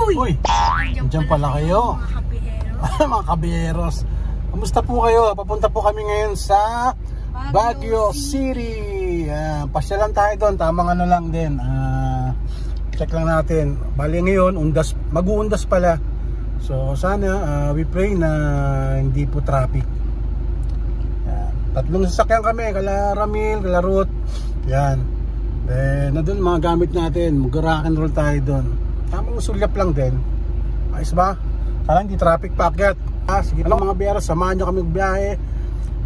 Uy! Diyan pala kayo. Mga kabiyeros. Kamusta po kayo? Papunta po kami ngayon sa Baguio City. Pasyalan tayo doon. Tamang ano lang din. Check lang natin. Bali ngayon, mag-uundas pala. So sana we pray na hindi po traffic. Tatlong sasakyan kami. Kala Ramil, kala Ruth. Yan. Then, na doon mga gamit natin. Mag-rock and roll tayo doon. Tamang sulyap lang din. Ayos ba? Sana hindi traffic paakyat. Sige pa mga biyera, samahan nyo kami magbiyahe.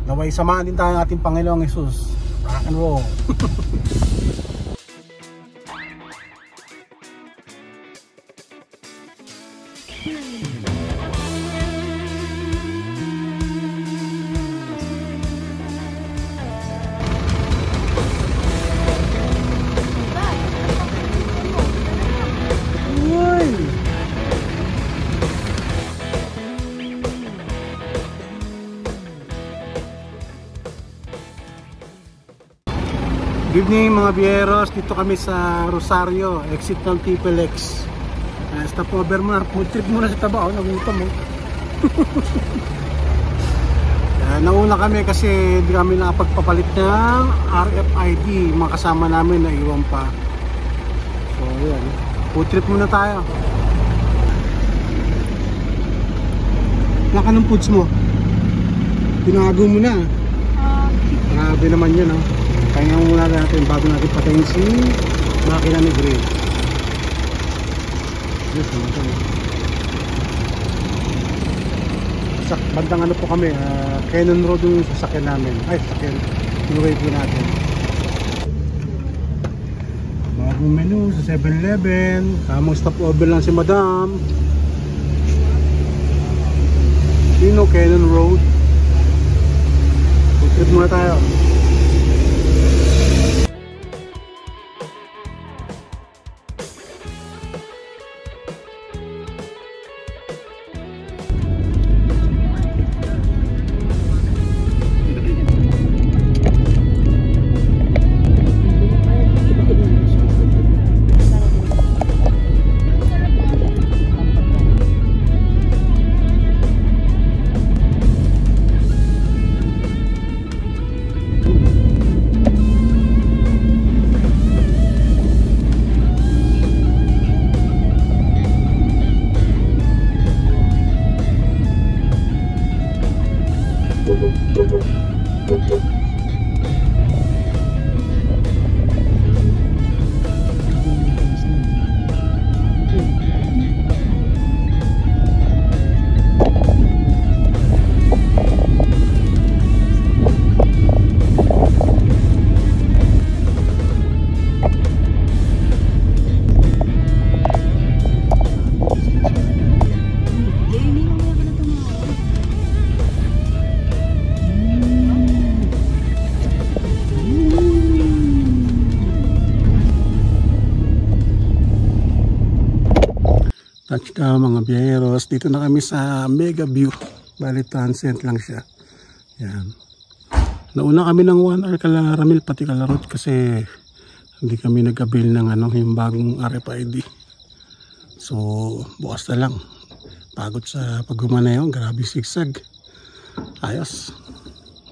Naway samahan din tayo ng ating Panginoong Jesus. Rock and roll. Good evening mga biyeros, dito kami sa Rosario, exit ng TPLX. Stop over muna, food trip muna sa Tabao, nagutom mo. Nauna kami kasi hindi kami nakapagpapalit ng RFID, mga kasama namin na iwan pa. So yan, food trip muna tayo. Naka ng foods mo? Tinago mo na. Grabe naman yun, oh. Kaya muna natin bago natin patayin si makina ni Gray. Yes, sa bandang ano po kami, Cannon Road yung sasakyan namin. Ay, sasakyan. Inuwi po natin. Bagong menu sa 7-Eleven. Tamang stop over lang si Madam. Dino, Cannon Road. Trip muna tayo. Touchdown mga biyeros, dito na kami sa Mega View. Bali transient lang siya. Yan. Nauna kami ng 1 hour kala Ramil pati kala Ruth kasi hindi kami nag-avail ng yung bagong RFID. So bukas na lang. Pagod sa paggumaneho, grabe sigsag. Ayos.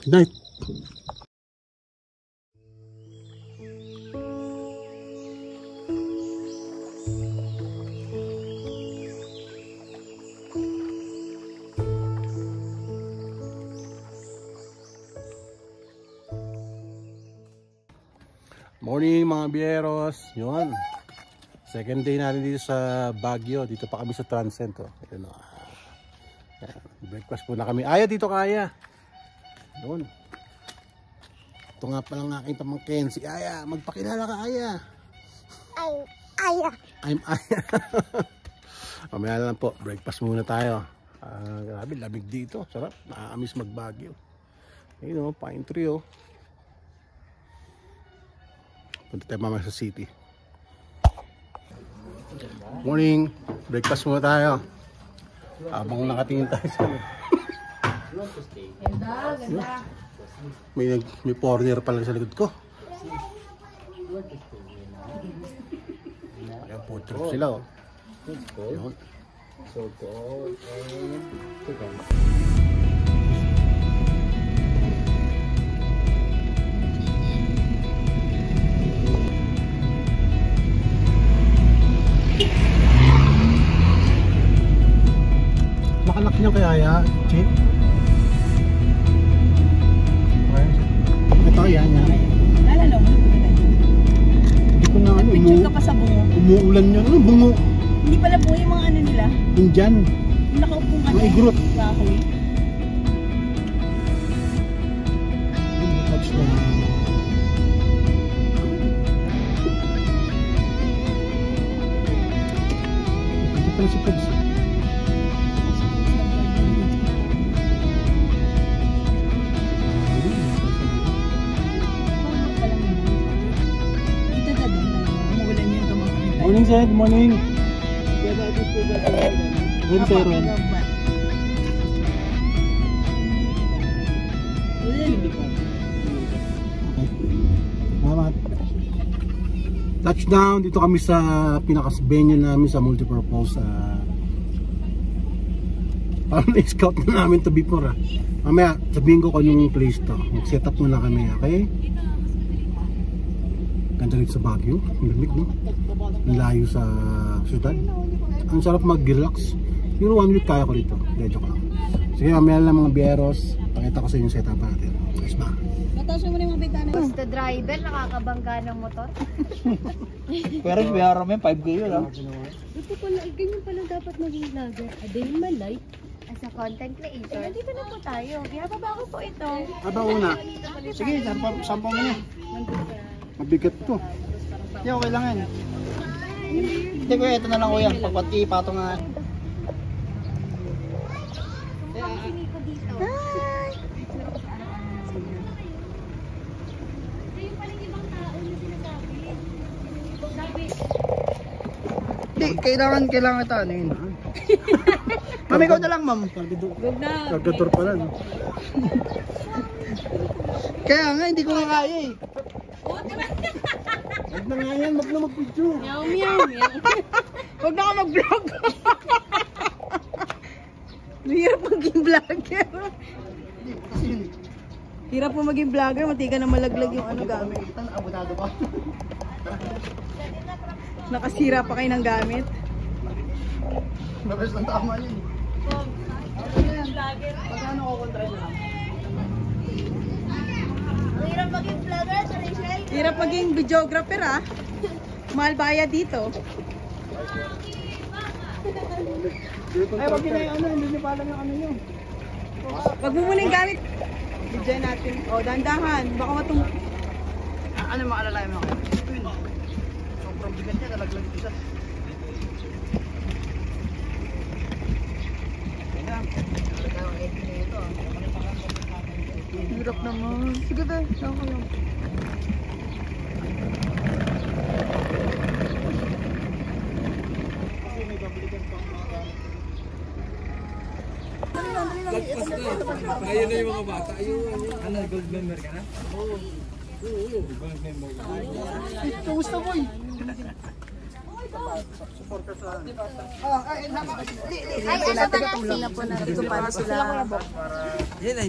Good night. Morning mga biyeros. Yun. Second day natin dito sa Baguio. Dito pa kami sa Transcend. Ayun, breakfast po na kami. Aya dito kaya. Doon. Ito nga palang aking pamangkin. Si Aya. Magpakilala ka Aya. I'm Aya. I'm Aya. Mamaya lang po. Breakfast muna tayo. Grabe. Lamig dito. Sarap. Nakakamiss mag Baguio. Ayun pine tree Punta tayo mamaya sa city. Morning. Breakfast muna tayo. Habang nakatingin tayo sa ganda. May foreigner pala sa likod ko. Ayan, food trip sila It's cold. Yun. So cold and chicken. Nakalak niya kaya ya, Chip? Okay. Ito, yan. Naalala mo, Hindi ko na ano, picture ka pa sa bungo. umuulan yun. Ano, bungo? Hindi pala po yung mga ano nila. Indian. Yung nakaupong ano. Mga igrot. Kahoy. Touch na. Ito pala si Pogs. Ito na doon. Umuulan yung kamang Morning, Zed. Morning. Ren, sir, Ren. Salamat. Touchdown. Dito kami sa pinaka-venue namin sa multipurpose. Parang na-scout na namin to before. Mamaya, sabihin ko kung anong place to. Mag-set up muna kami, okay? Ganda rin sa Baguio. Ang lamig, no? Ang layo sa syudad. Ang sarap mag-relax. Yung 1 week kaya ko dito. Medyo ko lang. Sige, mamaya lang mga bieros. Pakita ko sa inyo setup natin. Guys ba? Natasya mo na yung mga bintana. Basta driver, nakakabangga ng motor. Pero biyara mo yan, 5K yun ah. Ito pala, ganyan pala dapat maging vlogger. A day in my life. As a content creator. Nandito na po tayo. Binababago po ito. Aba una. Sige, sampa mo na. Mabigat to. Hindi, okay lang yan. Hindi ko, ito na lang kuya. Pagpati, patong nga. Sumakasini ko dito. Hindi, kailangan ito ano yun. Ma'am, ikaw na lang ma'am. Huwag na. Kargador pala, no? Kaya nga, hindi ko nga kaya eh. Huwag na nga yan, wag na mag-video. Meow, meow, meow. Huwag na ka mag-vlog. Hirap maging vlogger. Kasi yun. Hirap po maging vlogger. Mati ka na malaglag yung ano gamit. Abotado pa. Nakasira pa kayo ng gamit. Nabas lang tama yun. Pagkano ko kontra na lang? Ang hirap maging vlogger, Rachel. Hirap maging videographer ah. Mahal bayad dito. Ay, wag yun na yung ano, hindi nyo pa alam yung ano nyo. Wag mo muna yung gamit. Video natin. O, dandahan. Baka matung... Ano maalala yung mga kayo? Sobrang bigat niya, nalaglag isa. Hirap naman. Sige ba? Saan ka lang? Ayun na yung mga bata. Ano, gold member ka na? Oo. Gold member ka. Kamusta boy? Ay, asa ba natin? Ito paano sila. Yan ay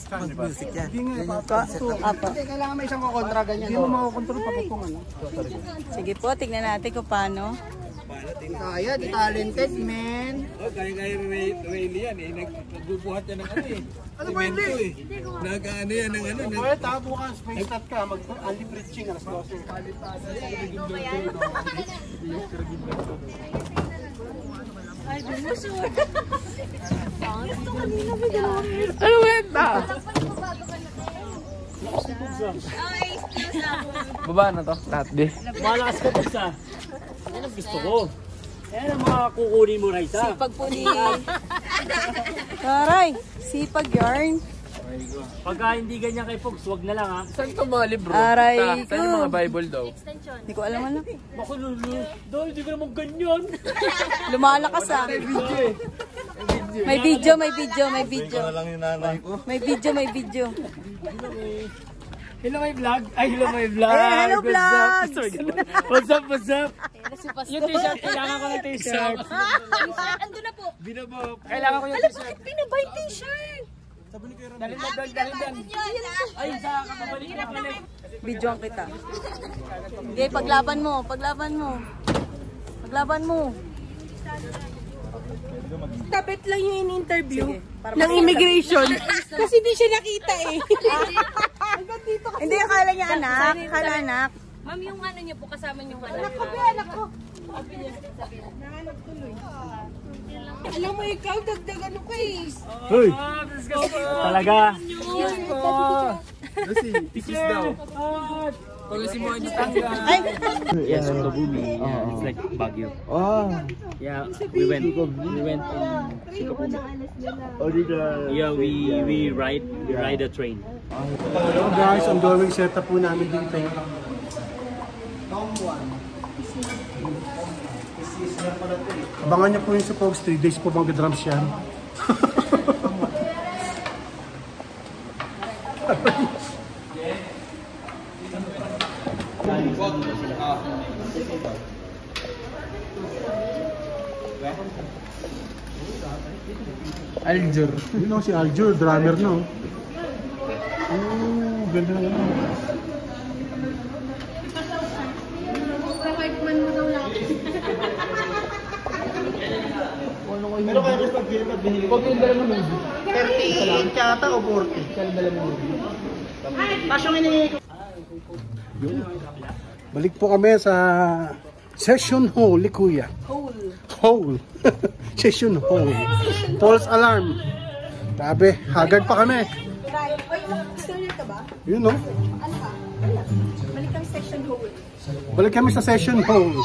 pang-music yan. Hindi, kailangan may isang kukontra ganyan. Hindi mo makakontrol pag kung ano. Sige po, tignan natin kung paano. Kaya, di talented man. Oh, kaya Rayleigh yan eh. Nagbubuhat yan ng ano eh. Ano ba hindi? Nag-ano yan ng ano. Pwede, taka bukas, may start ka, mag-ali preaching, alas 12. Ano wenta? Baba na to, lahat be. Malakas ka pa sa. Yan ang gusto ko. Yan ang mga kukunin mo, Raisa. Sipag po ni... Taray, sipag yarn. Pagka hindi ganyan kay Fox, wag na lang ha. Saan ito mga libro? Aray Saan yung ko. mga Bible daw? Hindi ko alam alam. Bako lulu. Dahil hindi ka naman ganyan. Lumalakas ah. May video, may video, may video. lang yung nanay ko. May video, may video. Hello my vlog. Ay, hello my vlog. Hello, vlog. What's up? What's up? Yung t-shirt, kailangan ko ng t-shirt. Ando na po. Kailangan ko yung t-shirt. Pinabay t-shirt. Dalhin doon. Ay, sa kapabalik na balik. Videoan kita. Okay, paglaban mo. Tapit lang yung in-interview ng immigration. Kasi di siya nakita eh. Hindi, akala niya anak. Akala anak. Ma'am, yung ano niyo po, kasama niyo anak. Anak ko. Alam mo ikaw, dagdag ano ka eh. Hoy! Talaga. Tisis daw. Pag-isin mo yung tangga. Yes, Sukabumi. Yeah, it's like Baguio. Oh. Yeah, we went in Yeah, we ride a train. Hello guys, ang drawing setup po namin dito. Abangan niyo po yung sa Pogs, 3 days po bang drums yan. Aljur. Yun o, si Aljur, drummer no. Ganda na naman. Pero kaya gusto pag-binili. Huwag yung dala mo nung 38 yata o 40. Kaya dala mo nung. Kasyong ini. Balik po kami sa session hall, Kuya. Hole. Session hall. False alarm. Grabe, haggard pa kami. ka ba? Yun no. Ano ka? Balik kang session hall. Balik kami sa session hall.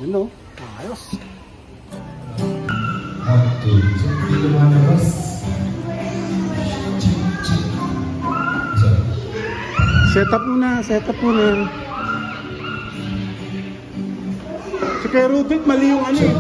Yun no. Ayos. Setup muna. Si kay Rubik, mali yung ano eh.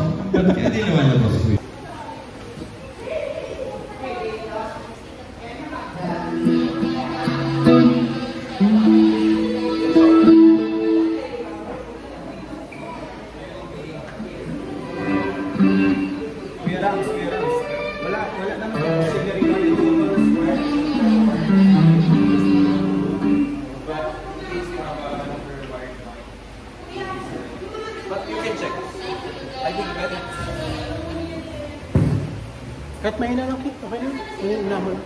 Kahit may ina lang po, okay na. May ina mo lang.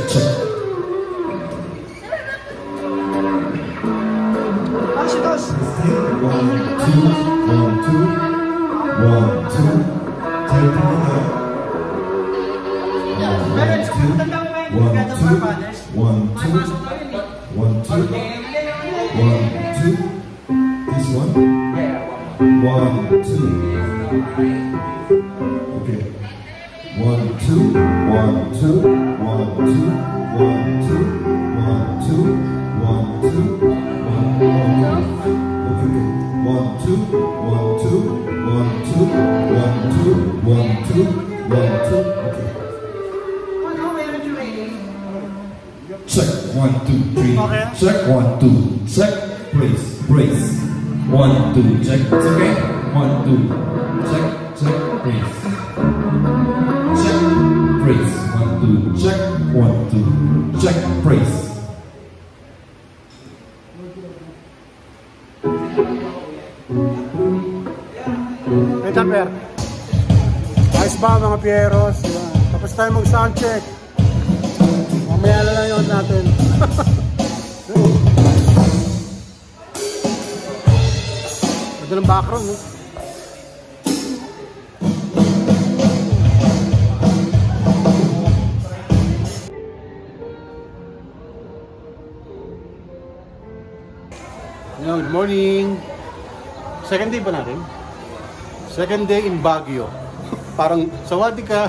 Check. Pasitos! 1, 2. Take it out. Parents, tanda mo ba yung ganda for fathers? 1, 2. 1, 2. 1, 2. This one? 1, 2. Okay. 1, 2. 1, 2. 1, 2. 1, 2. 1, 2. 1, 2. 1, 2. Okay. 1, 2. 1, 2. 1, 2. 1, 2. 1, 2. 1, 2. Okay. Check 1, 2, 3. Check 1, 2. Check. Brace. 1, 2. Check. It's okay. 1, 2. Check. Brace. Check. Brace. 1, 2. Check. 1, 2. Check. Brace. Hey Tamper. Ayos ba mga Pieros? Tapos tayo mag-sound check. Mamaya na lang yun natin. Ganda ng background, no? Good morning. Second day ba natin? Second day in Baguio. Parang sawadi ka.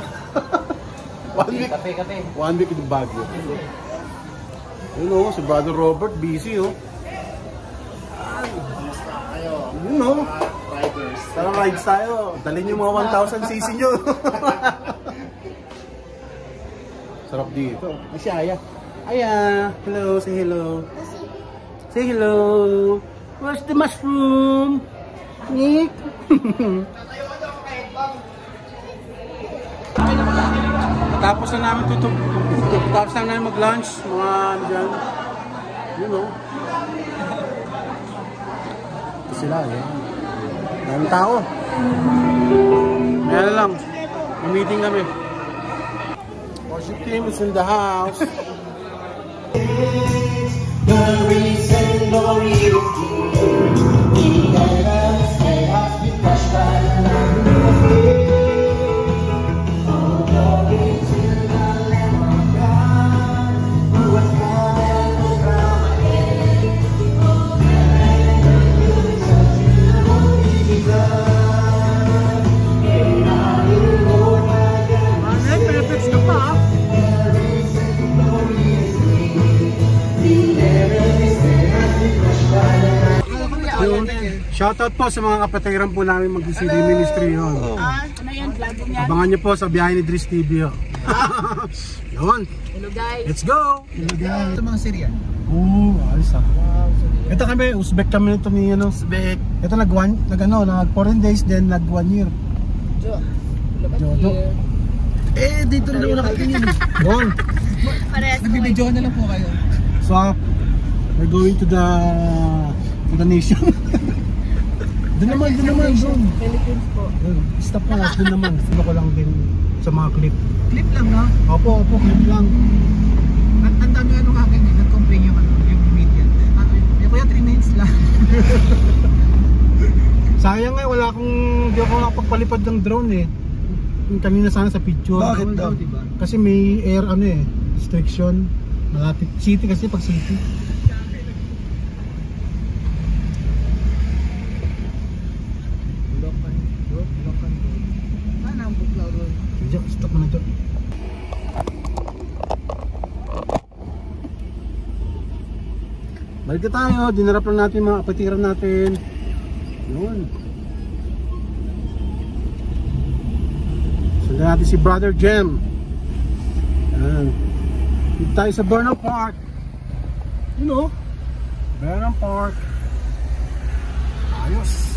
1 week. 1 week in Baguio. Yun o, si Brother Robert, busy o. Yun o. Tara, rides tayo. Dalhin yung mga 1,000cc nyo. Sarap dito. Ay, si Aya. Aya, hello, say hello. Say hello. Where's the mushroom? Nick? Tapos na namin tapos na namin mag-lunch, mga dyan. You know. Ito sila, eh. Daming tao. Meron lang. May meeting kami. Worship team is in the house. The reason glory is shoutout po sa mga kapatiran po namin mag-CD Ministry yun. Abangan nyo po sa biyahe ni Dris TV yun. Yun. Hello guys. Let's go! Hello guys. Ito mga Syrian. Oo, ayos ah. Ito kami, Uzbek kami nito ni ano. Uzbek. Ito nag 4 days then nag 1 year. Jodo. Eh, dito na ako nakatingin. Yun. Nagbibidyohan na lang po kayo. So, we're going to the nation. Doon naman. Philippines po. Stop na, doon naman. Ano ko lang din sa mga clip. Clip lang, no? Opo, clip lang. Ang dami ano nga ganyan, nag-complain yung media. Yung kuya 3 minutes lang. Sayang nga, hindi ako nakapagpalipad ng drone eh. Yung kanina sana sa picture. Bakit daw, diba? Kasi may air restriction. Malapit. City kasi pag city. Stop mo na ito. Balik na tayo. Dinarap lang natin mga kapatiran natin. Yun. Sundan natin si Brother Jem. Yan. Dito tayo sa Burnham Park. You know, Burnham Park. Ayos.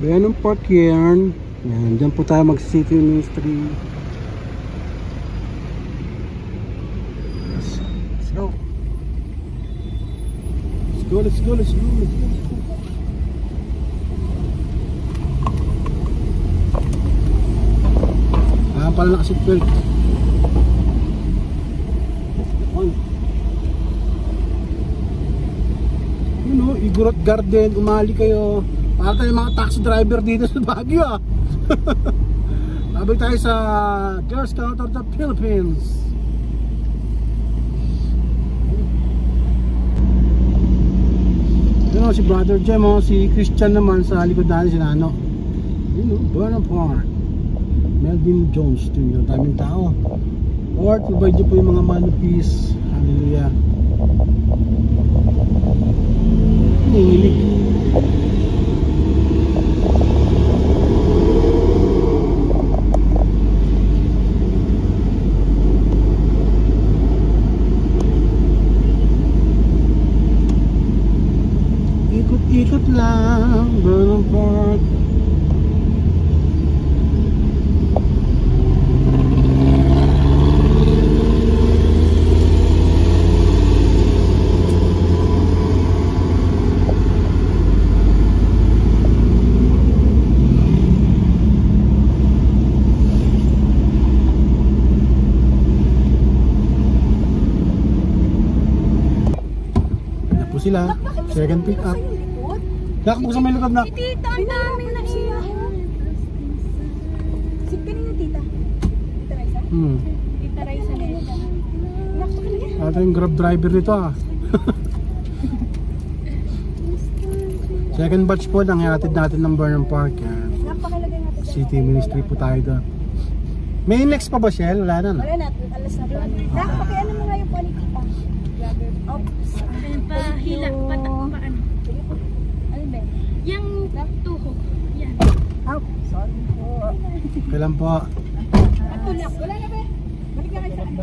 Burnham Park yan. Yan, dyan po tayo mag-city ministry. Let's go. Let's go. Pala nakasipwelt. You know, Igorot Garden, umali kayo. Para tayo mga taxi driver dito sa Baguio ah. Babay tayo sa Girl Scout of the Philippines. You know, si Brother Jem, si Christian naman sa likod natin si Nano. You know, Burnham Park. Melvin Jones Jr. Daming tao. Lord, provide niyo po yung mga manupis. Hallelujah. Nanginig. Ikot-ikot lang, Burnham Park. Sila, second pick up. Dak mo sa may likod na. Tita, ang dami na siya. Si kanina tita. Tita Raisa? Tita Raisa na yun. Ito yung grab driver nito ah. Second batch po nang ihatid natin ng Burnham Park. City Ministry po tayo doon. May next pa ba, Shell? Wala na, no? Wala na, alas na po. Pakiano mo nga yung po ni Tita. Oops. Pahila, paano? Ano ba? Yung tuho. Yan. Oh, sorry po. Kailan po? Tulak. Wala na ba? Balik na kayo saan?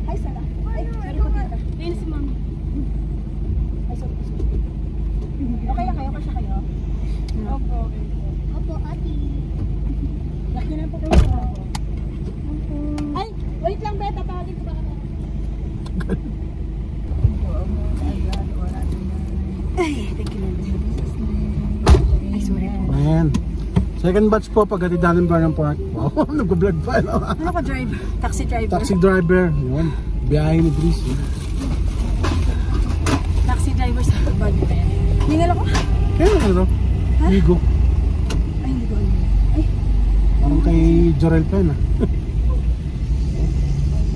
Ay, sala. Ay, sorry po Tita. Ayun si Mama. Ay, sorry po. Okay lang kayo? Kasya kayo? Opo. Opo, ati. Laki na po kayo sa ako. Ay, wait lang ba? Tatawagin ko ba ka na? Ay, thank you Lord. Ay, sorry po. Ayan. Second batch po pagdating ng Burnham Park. Wow, nag-vlog pa. No? Ano ka drive? Taxi driver? Taxi driver. Yun. Biyahe ni Dries. Taxi driver sa bag. Ningal ako? Kaya ano? Ligo. Ay, hindi ko alam. Ay, Parang kay Jorel pa yun ah.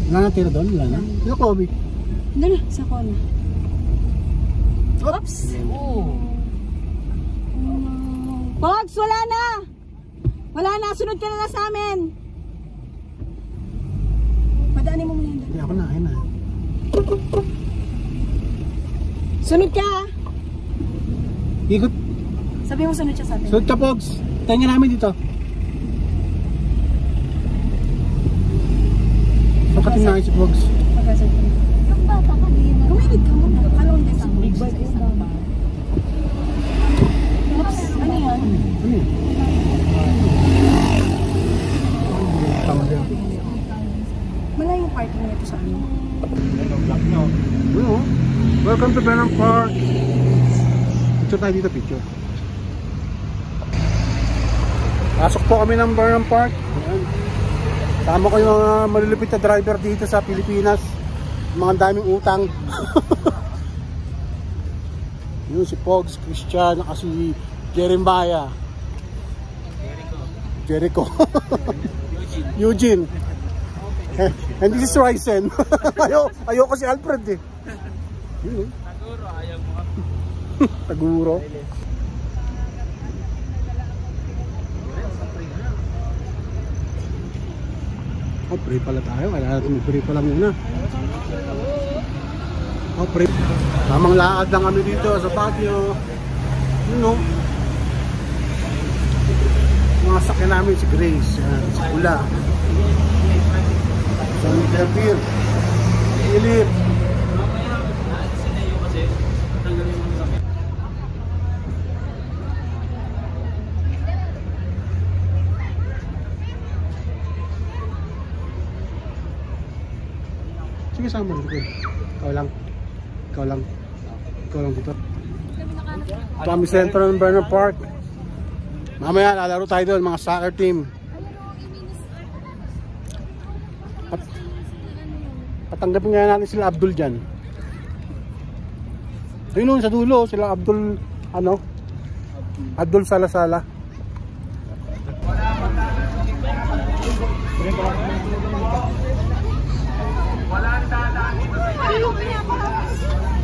Wala na tira doon? Wala na? Yung Kobe. doon na, sa kona. Oops! Pogs, wala na! Wala na, sunod ka na sa amin! Madaanin mo muna yun. Hindi ako na, ayun na. Sunod ka! Ikot. Sabi mo sunod siya sa atin. Sunod ka, Pogs. Tayo namin dito. Pagkating na si Pogs. Magkasal ka. Yung bata ka din. Gumilid ka muna. Kalong din sa big bag. Ano yan? Ano yun? Tama din. Malayong parking nito sa amin. Ano? Welcome to Burnham Park. Picture tayo dito, picture. Pasok po kami ng Burnham Park. Ayan. Tama ko yung mga malulupit na driver dito sa Pilipinas. Mga daming utang. Yun si Pogs, Christian, si Jeremiah. Jericho. Eugene. And this is Ryzen. Ayoko si Alfred eh. Yun, Taguro, ayaw mo. Taguro. Oh, pray pala tayo. Kailangan natin mag-pray pala muna. Oh, pray. Tamang laad lang kami dito sa Baguio. You know. Mga sakyan namin si Grace. Si Pula. Si Interpir. Si Philip. Sige, sama dito. Ikaw lang. Ikaw lang. Ikaw lang dito. Kami center ng Burnham Park. Mamaya lalaro tayo doon, mga soccer team. Patanggapin nga natin sila Abdul dyan. Ayun nun, sa dulo, sila Abdul, ano? Abdul Salasala.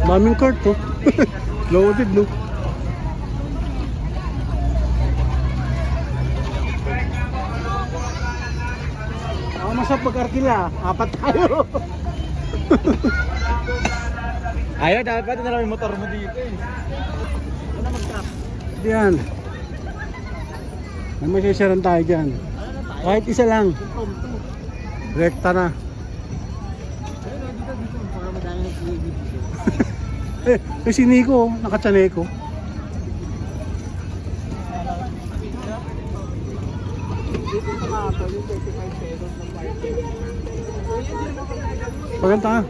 Maming cart to. Loaded no. Ako masarap mag-arkila. Apat tayo. Ayaw, dapat na lang yung motor mo dito eh. Wala mag-trap. Diyan. May masisiran tayo dyan. Kahit isa lang. Rekta na. Eh, si Nico, nakachaneko. Paganta.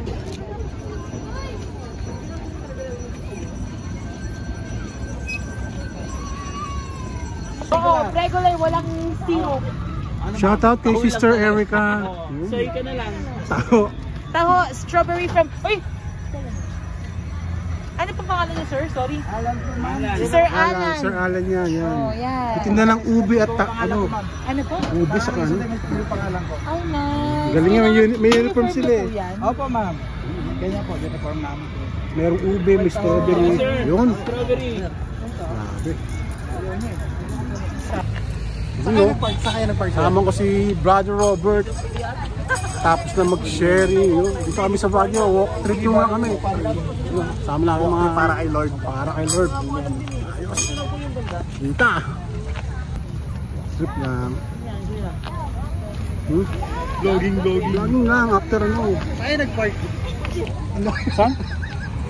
Oo, regular, walang syrup. Shout out kay Sister Erica. Say ka na lang. Taho. Taho, strawberry from... Uy! Ano pang pangalan niya, sir? Sorry. Si Sir Alan. Sir Alan yan. Oh, yan. Itinda ng ubi at ano? Ano po? Ubi sa ano? Oh, nice. Galing nga, may uniform sila eh. Opo, ma'am. Ganyan po, uniform namin. Merong ubi, may strawberry. Yun. Strawberry. Grabe. Ano? Sakay ng park. Kasama ko si Brother Robert. Tapos na mag-sharing. Dito kami sa Baguio. Walk trip yung mga kami. Sama na mga Para kay Lord. para kay Lord. Ayos. Dita. Trip lang. Vlogging. Laging lang after ano. Ay, nag-park. Saan?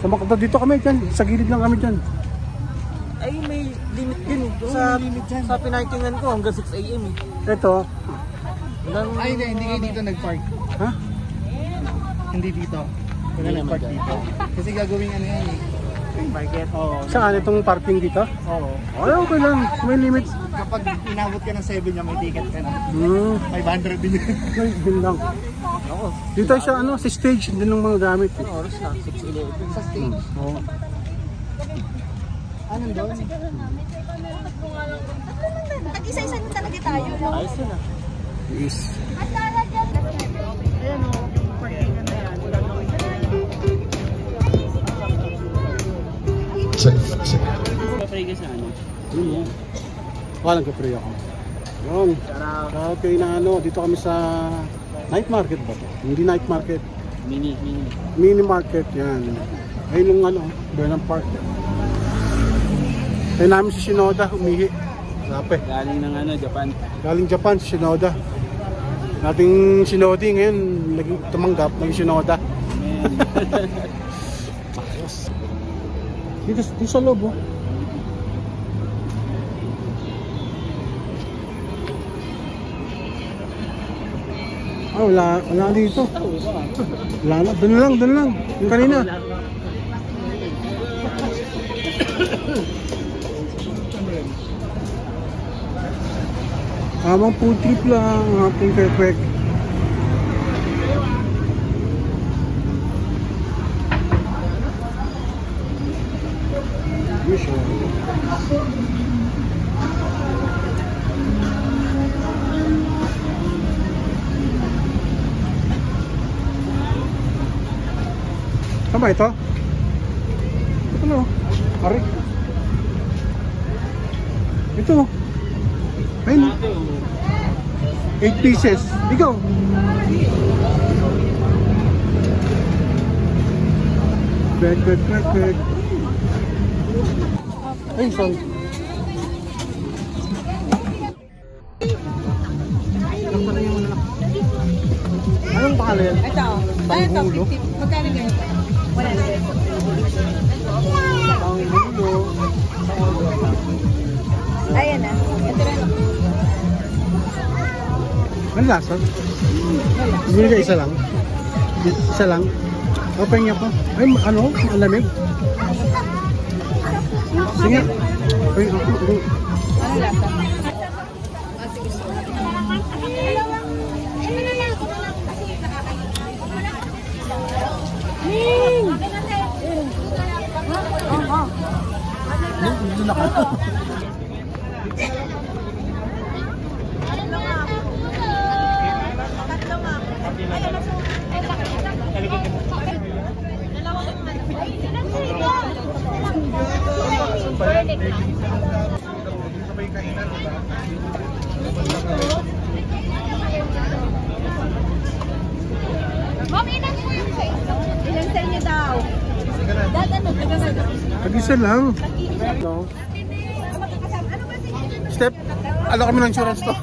Sa Makata dito kami dyan. Sa gilid lang kami dyan. Ay, may limit din eh. Sa pinarkingan ko hanggang 6 AM eh. Ito. Ay, hindi kayo dito nag-park. Ha? Hindi dito. Wala nag-park dito. Kasi gagawin ano yan eh. Market. Oo. Saan itong parking dito? Oo. Ay, okay lang. May limit. Kapag inabot ka ng 7 niya, may ticket ka na. 500 din yun. Ay, din lang. Dito siya ano, sa stage din ng mga gamit. Ano oras na? 6:11. Sa stage. Oo. Anong doon? Tag-isa-isa na talaga tayo. Ayos yun ah. Yes. Ayan o, parkingan na yan. Check. Papray ka sa ano? Yun. Nagka-pray ako. Yun. Okay na ano, dito kami sa night market ba to? Hindi night market. Mini market yan. Ayun yung ano, Burnham Park. Tayo namin si Shinoda, umihi. Sape. Galing ng ano, Japan. Galing Japan, si Shinoda. Nating Shinodi ngayon, naging tumanggap, naging Shinoda. Ayos. Dito sa loob oh. Ah, wala dito. Wala na, doon lang. Yung kanina. Habang food trip lang, ating perfect. Saan ba ito? Ano? Ari? Ito. Ayun. 8 pieces. Ikaw. Perfect. Ay, sorry. Anong pangalan? Ito. Panghulo. Magkano ganyan? 100. Panghulo. Ayan na. Ito na. Ano lasa? Bili ka isa lang? Isa lang? Open niya po. Ay, ano? Malamig? Sige. Ay, Ano lasa? Ilan sa inyo daw? Pag-isa lang. No. Step, ano kami ng insurance to?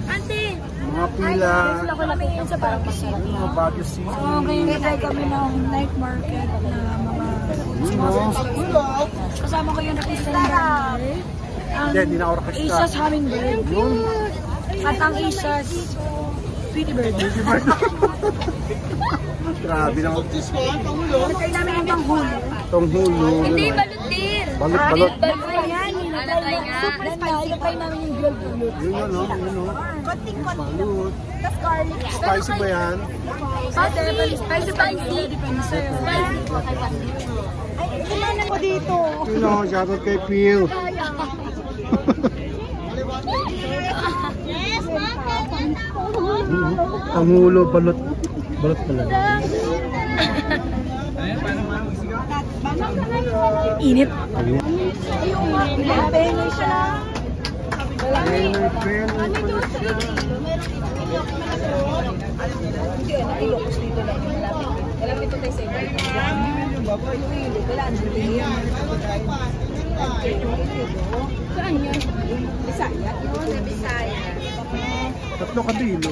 Ante! Mga pila. Ako na ngayon sa Baguio City. Mga Baguio City. Oo, ngayon nagay kami ng night market na mga kasama ko yung artista ng Brandon. Hindi, hindi na orkestra. Isa's Hummingbird. At ang Isa's Tweety Bird. Grabe naman. Nagkay namin yung panghulo. Tonghulo. Hindi, balutin. Balot. Ayan, nilagay nga. Super spicy. Nilagay namin yung grilled balut. Yun ano, yun o. Balot. Tapos garlic. Spicy ba yan? Spicy. Depende sa'yo. Ay, kumanan ko dito. Yun o, shoutout kay Phil. Tonghulo, balot. Balot pala. Init. Ayun. Pengi siya. Kami doon sa Iloilo, meron dito Ilocos. Hindi, Ilocos dito lang yung malapit. Malapit ito tayo sa Iloilo. Wala, Saan yun? Bisaya. Yun, sa Bisaya. Tatlo kabilo.